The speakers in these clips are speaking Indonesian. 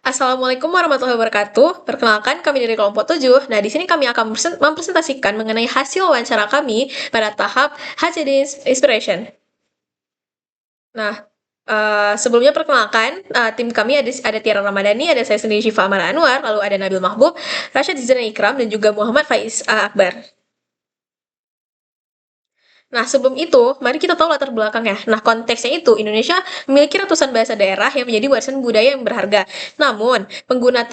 Assalamualaikum warahmatullahi wabarakatuh. Perkenalkan, kami dari kelompok 7. Nah, di sini kami akan mempresentasikan mengenai hasil wawancara kami pada tahap HCD Inspiration. Nah, sebelumnya perkenalkan, tim kami ada Tiara Ramadhani, ada saya sendiri Syifa Amara Anwar, lalu ada Nabil Mahbub, Rashid Zizana Ikram, dan juga Muhammad Faiz Akbar. Nah, sebelum itu, mari kita tahu latar belakangnya. Nah, konteksnya itu, Indonesia memiliki ratusan bahasa daerah yang menjadi warisan budaya yang berharga. Namun, penggunanya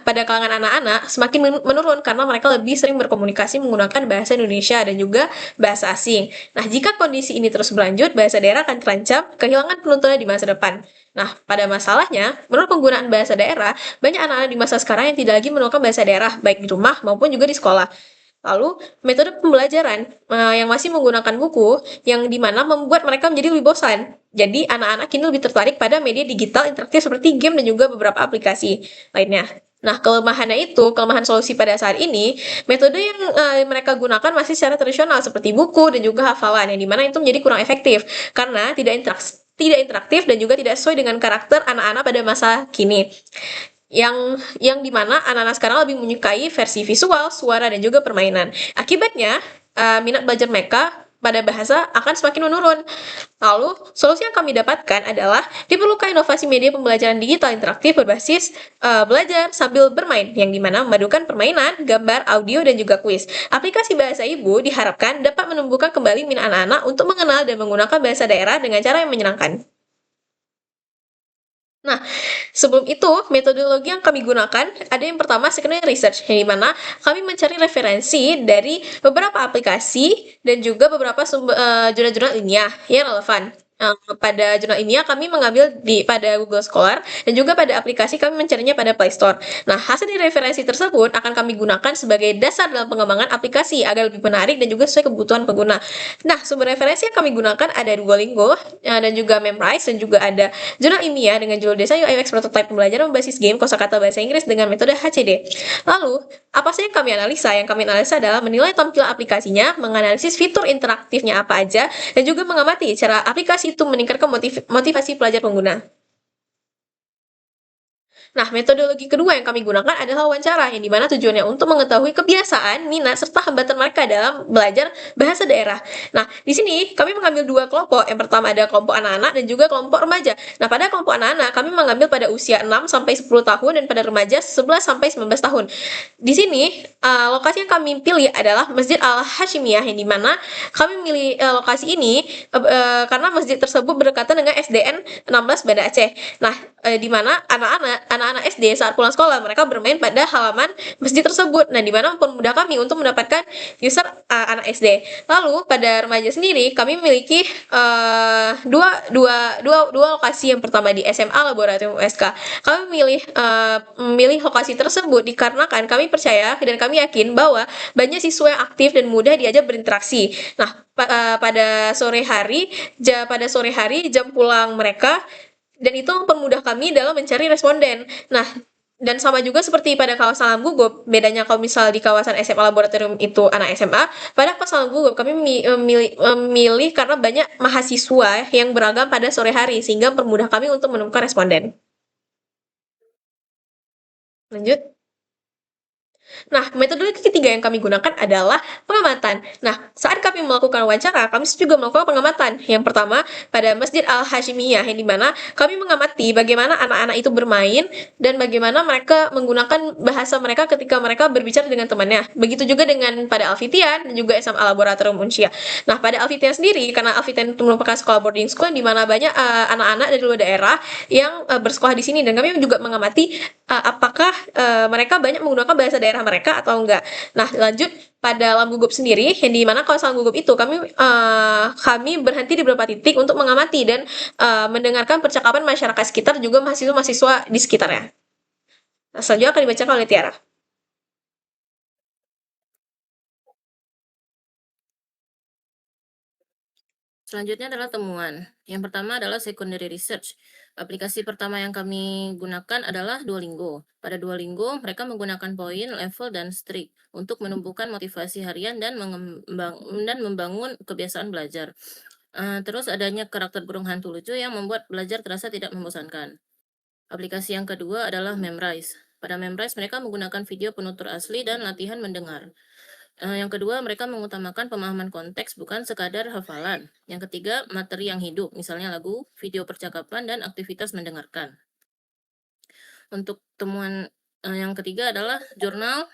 pada kalangan anak-anak semakin menurun karena mereka lebih sering berkomunikasi menggunakan bahasa Indonesia dan juga bahasa asing. Nah, jika kondisi ini terus berlanjut, bahasa daerah akan terancam kehilangan penuntunnya di masa depan. Nah, pada masalahnya, menurut penggunaan bahasa daerah, banyak anak-anak di masa sekarang yang tidak lagi menggunakan bahasa daerah, baik di rumah maupun juga di sekolah. Lalu, metode pembelajaran yang masih menggunakan buku, yang dimana membuat mereka menjadi lebih bosan. Jadi, anak-anak kini lebih tertarik pada media digital interaktif seperti game dan juga beberapa aplikasi lainnya. Nah, kelemahan solusi pada saat ini, metode yang mereka gunakan masih secara tradisional seperti buku dan juga hafalan, yang dimana itu menjadi kurang efektif karena tidak interaktif dan juga tidak sesuai dengan karakter anak-anak pada masa kini yang dimana anak-anak sekarang lebih menyukai versi visual, suara, dan juga permainan. Akibatnya, minat belajar mereka pada bahasa akan semakin menurun. Lalu, solusi yang kami dapatkan adalah diperlukan inovasi media pembelajaran digital interaktif berbasis belajar sambil bermain, yang dimana memadukan permainan, gambar, audio, dan juga kuis. Aplikasi Bahasa Ibu diharapkan dapat menumbuhkan kembali minat anak-anak untuk mengenal dan menggunakan bahasa daerah dengan cara yang menyenangkan. Nah, sebelum itu, metodologi yang kami gunakan ada yang pertama secondary research, yang dimana kami mencari referensi dari beberapa aplikasi dan juga beberapa jurnal-jurnal ilmiah yang relevan. Pada jurnal ilmiah kami mengambil pada Google Scholar dan juga pada aplikasi kami mencarinya pada Play Store. Nah, hasil dari referensi tersebut akan kami gunakan sebagai dasar dalam pengembangan aplikasi agar lebih menarik dan juga sesuai kebutuhan pengguna. Nah, sumber referensi yang kami gunakan ada Duolingo dan juga Memrise dan juga ada jurnal ilmiah dengan judul Desain UI UX Prototype Pembelajaran Berbasis Game Kosakata Bahasa Inggris dengan metode HCD. Lalu, apa sih yang kami analisa? Yang kami analisa adalah menilai tampilan aplikasinya, menganalisis fitur interaktifnya apa aja, dan juga mengamati cara aplikasi itu meningkatkan motivasi pelajar pengguna. Nah, metodologi kedua yang kami gunakan adalah wawancara, yang dimana tujuannya untuk mengetahui kebiasaan, minat, serta hambatan mereka dalam belajar bahasa daerah. Nah, di sini kami mengambil dua kelompok. Yang pertama ada kelompok anak-anak dan juga kelompok remaja. Nah, pada kelompok anak-anak kami mengambil pada usia 6 sampai 10 tahun dan pada remaja 11 sampai 19 tahun. Di sini lokasi yang kami pilih adalah Masjid Al Hashimiyah, yang dimana kami memilih lokasi ini karena masjid tersebut berdekatan dengan SDN 16 Banda Aceh. Nah, di mana anak-anak SD saat pulang sekolah mereka bermain pada halaman masjid tersebut. Nah, di mana mempermudah kami untuk mendapatkan user anak SD. Lalu pada remaja sendiri kami memiliki dua lokasi. Yang pertama di SMA Laboratorium USK. Kami memilih lokasi tersebut dikarenakan kami percaya dan kami yakin bahwa banyak siswa yang aktif dan mudah diajak berinteraksi. Nah, pada sore hari jam pulang mereka dan itu mempermudah kami dalam mencari responden. Nah, dan sama juga seperti pada kawasan Alam Gugup, bedanya kalau misal di kawasan SMA Laboratorium itu anak SMA, pada kawasan Alam Gugup kami memilih karena banyak mahasiswa yang beragam pada sore hari, sehingga mempermudah kami untuk menemukan responden. Lanjut. Nah, metodologi ketiga yang kami gunakan adalah pengamatan. Nah, saat kami melakukan wawancara, kami juga melakukan pengamatan. Yang pertama, pada Masjid Al-Hashimiyah, yang dimana kami mengamati bagaimana anak-anak itu bermain dan bagaimana mereka menggunakan bahasa mereka ketika mereka berbicara dengan temannya. Begitu juga dengan pada Alfitian dan juga SMA Laboratorium Unsia. Nah, pada Alfitian sendiri, karena Alfitian itu merupakan sekolah boarding school di mana banyak anak-anak dari luar daerah yang bersekolah di sini, dan kami juga mengamati apakah mereka banyak menggunakan bahasa daerah mereka atau enggak. Nah, lanjut pada Lam Gugup sendiri, yang di mana kawasan Lam Gugup itu kami berhenti di beberapa titik untuk mengamati dan mendengarkan percakapan masyarakat sekitar juga mahasiswa-mahasiswa di sekitarnya. Nah, selanjutnya akan dibacakan oleh Tiara. Selanjutnya adalah temuan. Yang pertama adalah secondary research. Aplikasi pertama yang kami gunakan adalah Duolingo. Pada Duolingo, mereka menggunakan poin, level, dan streak untuk menumbuhkan motivasi harian dan membangun kebiasaan belajar. Terus adanya karakter burung hantu lucu yang membuat belajar terasa tidak membosankan. Aplikasi yang kedua adalah Memrise. Pada Memrise, mereka menggunakan video penutur asli dan latihan mendengar. Yang kedua, mereka mengutamakan pemahaman konteks, bukan sekadar hafalan. Yang ketiga, materi yang hidup, misalnya lagu, video percakapan, dan aktivitas mendengarkan. Untuk temuan yang ketiga adalah jurnal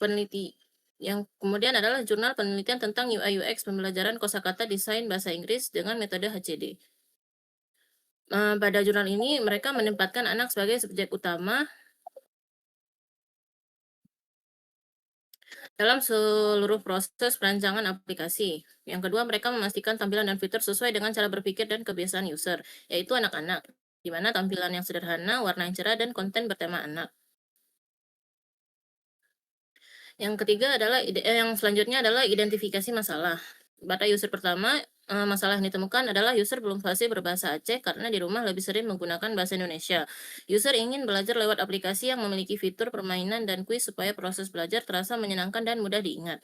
peneliti. Yang kemudian adalah jurnal penelitian tentang UI UX pembelajaran kosakata desain bahasa Inggris dengan metode HCD. Pada jurnal ini mereka menempatkan anak sebagai subjek utama dalam seluruh proses perancangan aplikasi. Yang kedua, mereka memastikan tampilan dan fitur sesuai dengan cara berpikir dan kebiasaan user, yaitu anak-anak, di mana tampilan yang sederhana, warna yang cerah, dan konten bertema anak. Yang ketiga adalah yang selanjutnya adalah identifikasi masalah. Pada user pertama, masalah yang ditemukan adalah user belum fasih berbahasa Aceh karena di rumah lebih sering menggunakan bahasa Indonesia. User ingin belajar lewat aplikasi yang memiliki fitur permainan dan kuis supaya proses belajar terasa menyenangkan dan mudah diingat.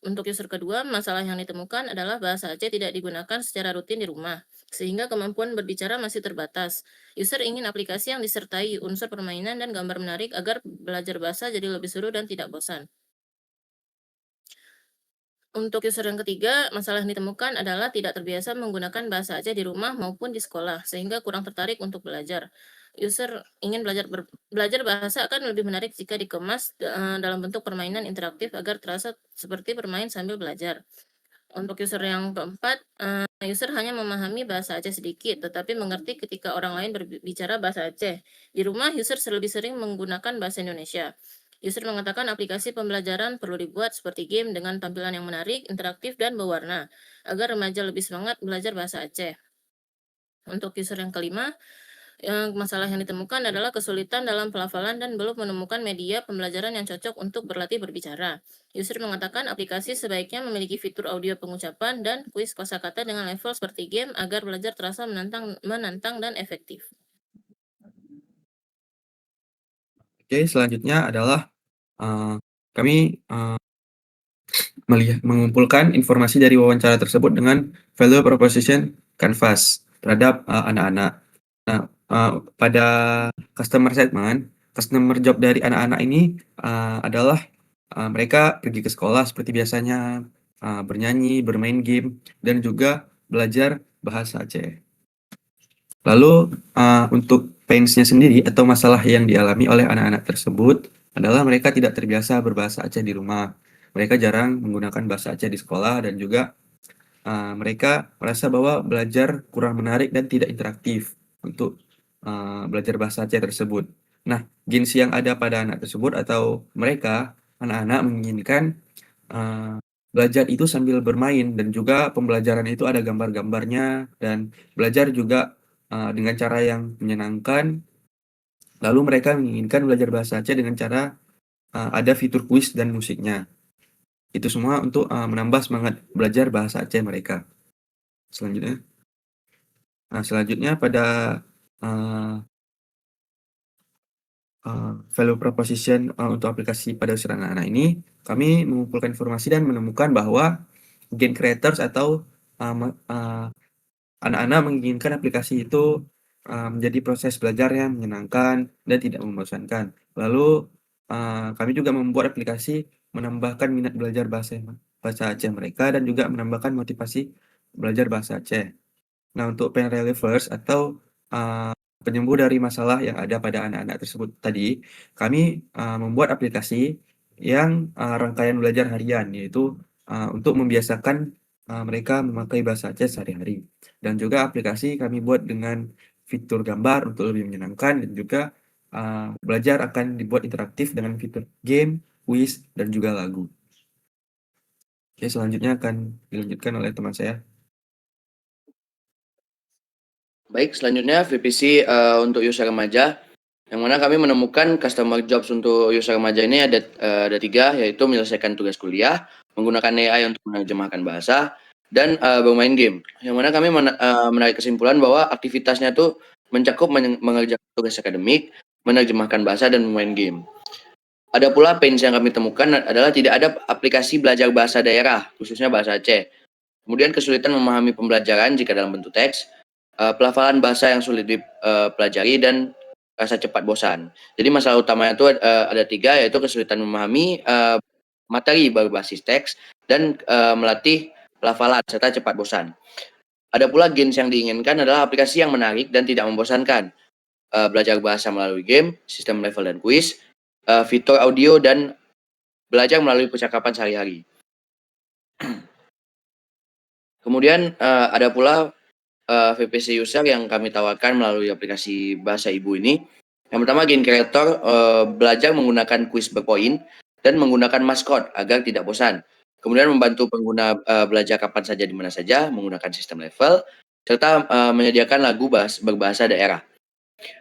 Untuk user kedua, masalah yang ditemukan adalah bahasa Aceh tidak digunakan secara rutin di rumah, sehingga kemampuan berbicara masih terbatas. User ingin aplikasi yang disertai unsur permainan dan gambar menarik agar belajar bahasa jadi lebih seru dan tidak bosan. Untuk user yang ketiga, masalah yang ditemukan adalah tidak terbiasa menggunakan bahasa Aceh di rumah maupun di sekolah, sehingga kurang tertarik untuk belajar. User ingin belajar bahasa akan lebih menarik jika dikemas dalam bentuk permainan interaktif agar terasa seperti bermain sambil belajar. Untuk user yang keempat, user hanya memahami bahasa Aceh sedikit, tetapi mengerti ketika orang lain berbicara bahasa Aceh. Di rumah, user lebih sering menggunakan bahasa Indonesia. User mengatakan aplikasi pembelajaran perlu dibuat seperti game dengan tampilan yang menarik, interaktif, dan berwarna, agar remaja lebih semangat belajar bahasa Aceh. Untuk user yang kelima, masalah yang ditemukan adalah kesulitan dalam pelafalan dan belum menemukan media pembelajaran yang cocok untuk berlatih berbicara. User mengatakan aplikasi sebaiknya memiliki fitur audio pengucapan dan kuis kosakata dengan level seperti game agar belajar terasa menantang dan efektif. Oke, selanjutnya adalah kami mengumpulkan informasi dari wawancara tersebut dengan value proposition canvas terhadap anak-anak. Nah, pada customer segment, customer job dari anak-anak ini adalah mereka pergi ke sekolah seperti biasanya, bernyanyi, bermain game, dan juga belajar bahasa Aceh. Lalu untuk pains-nya sendiri atau masalah yang dialami oleh anak-anak tersebut adalah mereka tidak terbiasa berbahasa Aceh di rumah. Mereka jarang menggunakan bahasa Aceh di sekolah dan juga mereka merasa bahwa belajar kurang menarik dan tidak interaktif untuk belajar bahasa Aceh tersebut. Nah, jenis yang ada pada anak tersebut atau mereka, anak-anak menginginkan belajar itu sambil bermain dan juga pembelajaran itu ada gambar-gambarnya dan belajar juga dengan cara yang menyenangkan. Lalu mereka menginginkan belajar bahasa Aceh dengan cara ada fitur kuis dan musiknya. Itu semua untuk menambah semangat belajar bahasa Aceh mereka. Selanjutnya pada value proposition untuk aplikasi pada usia anak-anak ini, kami mengumpulkan informasi dan menemukan bahwa game creators atau anak-anak menginginkan aplikasi itu menjadi proses belajar yang menyenangkan dan tidak membosankan. Lalu kami juga membuat aplikasi menambahkan minat belajar bahasa Aceh mereka dan juga menambahkan motivasi belajar bahasa Aceh. Nah, untuk pain relievers atau penyembuh dari masalah yang ada pada anak-anak tersebut tadi, kami membuat aplikasi yang rangkaian belajar harian, yaitu untuk membiasakan mereka memakai bahasa Aceh sehari-hari. Dan juga aplikasi kami buat dengan fitur gambar untuk lebih menyenangkan dan juga belajar akan dibuat interaktif dengan fitur game, quiz, dan juga lagu. Oke, selanjutnya akan dilanjutkan oleh teman saya. Baik, selanjutnya VPC untuk user remaja, yang mana kami menemukan customer jobs untuk user remaja ini ada 3, yaitu menyelesaikan tugas kuliah, menggunakan AI untuk menerjemahkan bahasa, dan bermain game. Yang mana kami menarik kesimpulan bahwa aktivitasnya itu mencakup mengerjakan tugas akademik, menerjemahkan bahasa, dan bermain game. Ada pula pains yang kami temukan adalah tidak ada aplikasi belajar bahasa daerah, khususnya bahasa Aceh. Kemudian kesulitan memahami pembelajaran jika dalam bentuk teks, pelafalan bahasa yang sulit dipelajari dan rasa cepat bosan. Jadi masalah utamanya itu ada 3, yaitu kesulitan memahami materi berbasis teks dan melatih pelafalan serta cepat bosan. Ada pula gains yang diinginkan adalah aplikasi yang menarik dan tidak membosankan. Belajar bahasa melalui game, sistem level dan kuis, fitur audio, dan belajar melalui percakapan sehari-hari. Kemudian ada pula VPC user yang kami tawarkan melalui aplikasi Bahasa Ibu ini. Yang pertama, Game Creator belajar menggunakan kuis berpoin dan menggunakan maskot agar tidak bosan. Kemudian membantu pengguna belajar kapan saja di mana saja menggunakan sistem level, serta menyediakan lagu berbahasa daerah.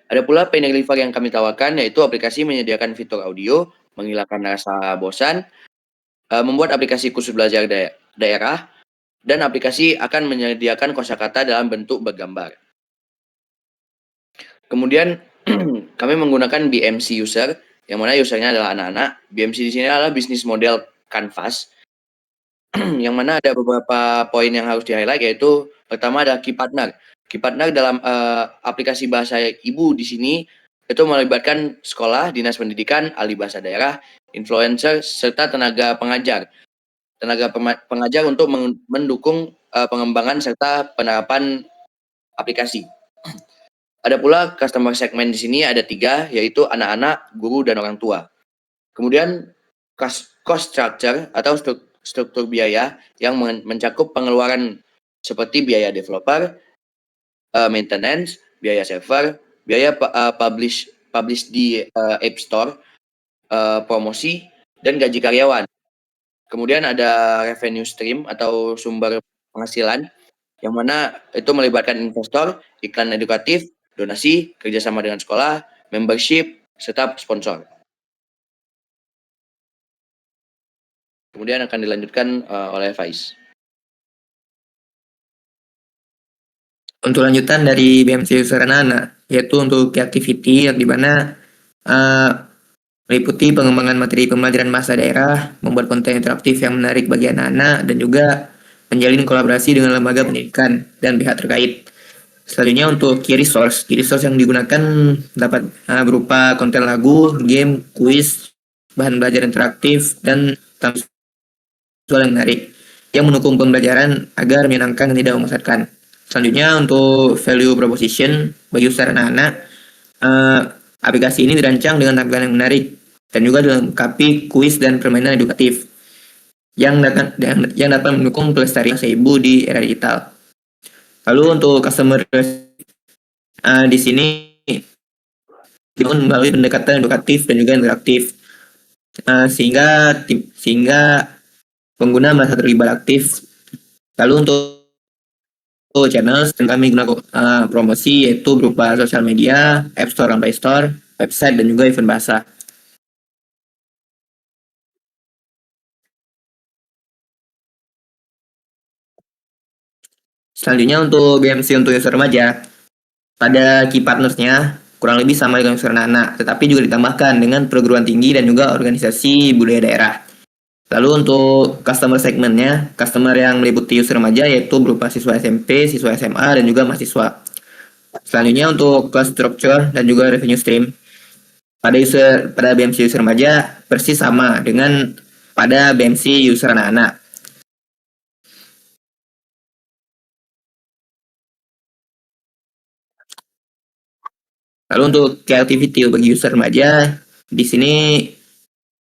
Ada pula Pain Reliever yang kami tawarkan, yaitu aplikasi menyediakan fitur audio, menghilangkan rasa bosan, membuat aplikasi khusus belajar daerah, dan aplikasi akan menyediakan kosakata dalam bentuk bergambar. Kemudian kami menggunakan BMC user, yang mana usernya adalah anak-anak. BMC di sini adalah bisnis model Canvas, yang mana ada beberapa poin yang harus di-highlight, yaitu pertama adalah Key Partner. Key Partner dalam aplikasi Bahasa Ibu di sini itu melibatkan sekolah, dinas pendidikan, ahli bahasa daerah, influencer, serta tenaga pengajar. Tenaga pengajar untuk mendukung pengembangan serta penerapan aplikasi. Ada pula customer segment di sini ada 3, yaitu anak-anak, guru, dan orang tua. Kemudian cost structure atau struktur biaya yang mencakup pengeluaran seperti biaya developer, maintenance, biaya server, biaya publish di App Store, promosi, dan gaji karyawan. Kemudian ada revenue stream atau sumber penghasilan, yang mana itu melibatkan investor, iklan edukatif, donasi, kerjasama dengan sekolah, membership, serta sponsor. Kemudian akan dilanjutkan oleh Faiz. Untuk lanjutan dari BMC user anak-anak, yaitu untuk activity yang dimana meliputi pengembangan materi pembelajaran bahasa daerah, membuat konten interaktif yang menarik bagi anak-anak, dan juga menjalin kolaborasi dengan lembaga pendidikan dan pihak terkait. Selanjutnya untuk key resource yang digunakan dapat berupa konten lagu, game, kuis, bahan belajar interaktif, dan visual yang menarik yang mendukung pembelajaran agar menyenangkan dan tidak membosankan. Selanjutnya untuk value proposition bagi user anak-anak, aplikasi ini dirancang dengan tampilan yang menarik dan juga dilengkapi kuis dan permainan edukatif yang dapat mendukung pelestarian bahasa ibu di era digital. Lalu untuk customer di sini dibangun melalui pendekatan edukatif dan juga interaktif, sehingga pengguna merasa terlibat aktif. Lalu untuk channels yang kami gunakan promosi yaitu berupa sosial media, App Store dan Play Store, website, dan juga event bahasa. Selanjutnya untuk BMC untuk user remaja, pada key partners-nya kurang lebih sama dengan user anak-anak, tetapi juga ditambahkan dengan perguruan tinggi dan juga organisasi budaya daerah. Lalu untuk customer segment-nya, customer yang meliputi user remaja yaitu berupa siswa SMP, siswa SMA, dan juga mahasiswa. Selanjutnya untuk cost structure dan juga revenue stream, pada BMC user remaja persis sama dengan pada BMC user anak-anak. Lalu untuk key activity bagi user remaja, di sini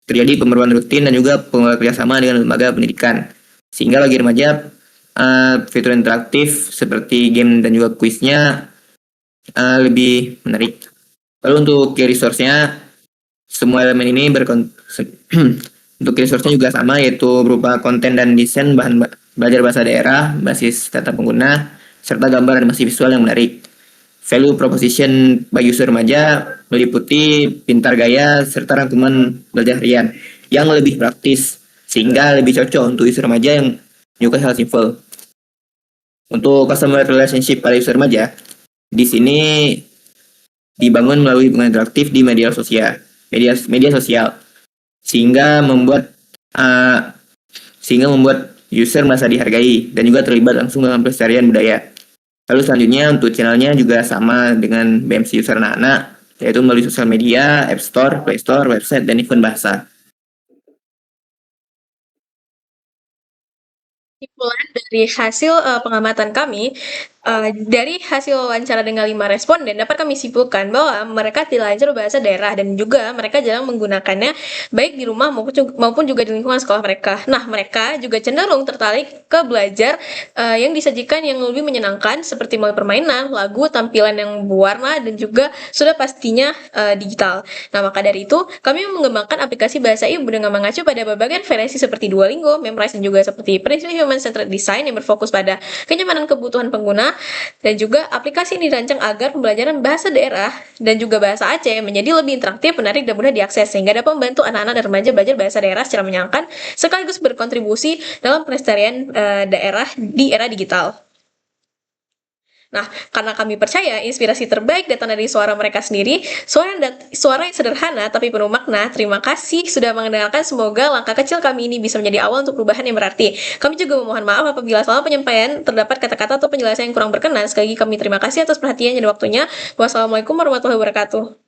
terjadi pembaruan rutin dan juga kerjasama dengan lembaga pendidikan, sehingga bagi remaja fitur interaktif seperti game dan juga kuisnya lebih menarik. Lalu untuk key resource-nya, semua elemen ini untuk key resource-nya juga sama, yaitu berupa konten dan desain bahan belajar bahasa daerah, basis data pengguna, serta gambar animasi visual yang menarik. Value proposition bagi user remaja meliputi pintar gaya serta rangkuman belajar harian yang lebih praktis, sehingga lebih cocok untuk user remaja yang menyukai hal simple. Untuk customer relationship pada user remaja, di sini dibangun melalui hubungan interaktif di media sosial, sehingga membuat user merasa dihargai dan juga terlibat langsung dalam pelestarian budaya. Lalu selanjutnya untuk channelnya juga sama dengan BMC user anak-anak, yaitu melalui sosial media, App Store, Play Store, website, dan event bahasa. Kesimpulan dari hasil pengamatan kami, dari hasil wawancara dengan 5 responden dapat kami simpulkan bahwa mereka tidak lancar bahasa daerah dan juga mereka jarang menggunakannya baik di rumah maupun juga di lingkungan sekolah mereka. Nah, mereka juga cenderung tertarik ke belajar yang disajikan yang lebih menyenangkan seperti melalui permainan, lagu, tampilan yang berwarna dan juga sudah pastinya digital. Nah, maka dari itu kami mengembangkan aplikasi bahasa ibu dengan mengacu pada berbagai referensi seperti Duolingo, Memrise dan juga seperti prinsip Human Centered Design yang berfokus pada kenyamanan kebutuhan pengguna, dan juga aplikasi ini dirancang agar pembelajaran bahasa daerah dan juga bahasa Aceh menjadi lebih interaktif, menarik, dan mudah diakses sehingga dapat membantu anak-anak dan remaja belajar bahasa daerah secara menyenangkan sekaligus berkontribusi dalam pelestarian daerah di era digital. Nah, karena kami percaya inspirasi terbaik datang dari suara mereka sendiri, suara yang sederhana tapi penuh makna. Terima kasih sudah mendengarkan. Semoga langkah kecil kami ini bisa menjadi awal untuk perubahan yang berarti. Kami juga memohon maaf apabila selama penyampaian terdapat kata-kata atau penjelasan yang kurang berkenan. Sekali lagi kami terima kasih atas perhatiannya dan waktunya. Wassalamualaikum warahmatullahi wabarakatuh.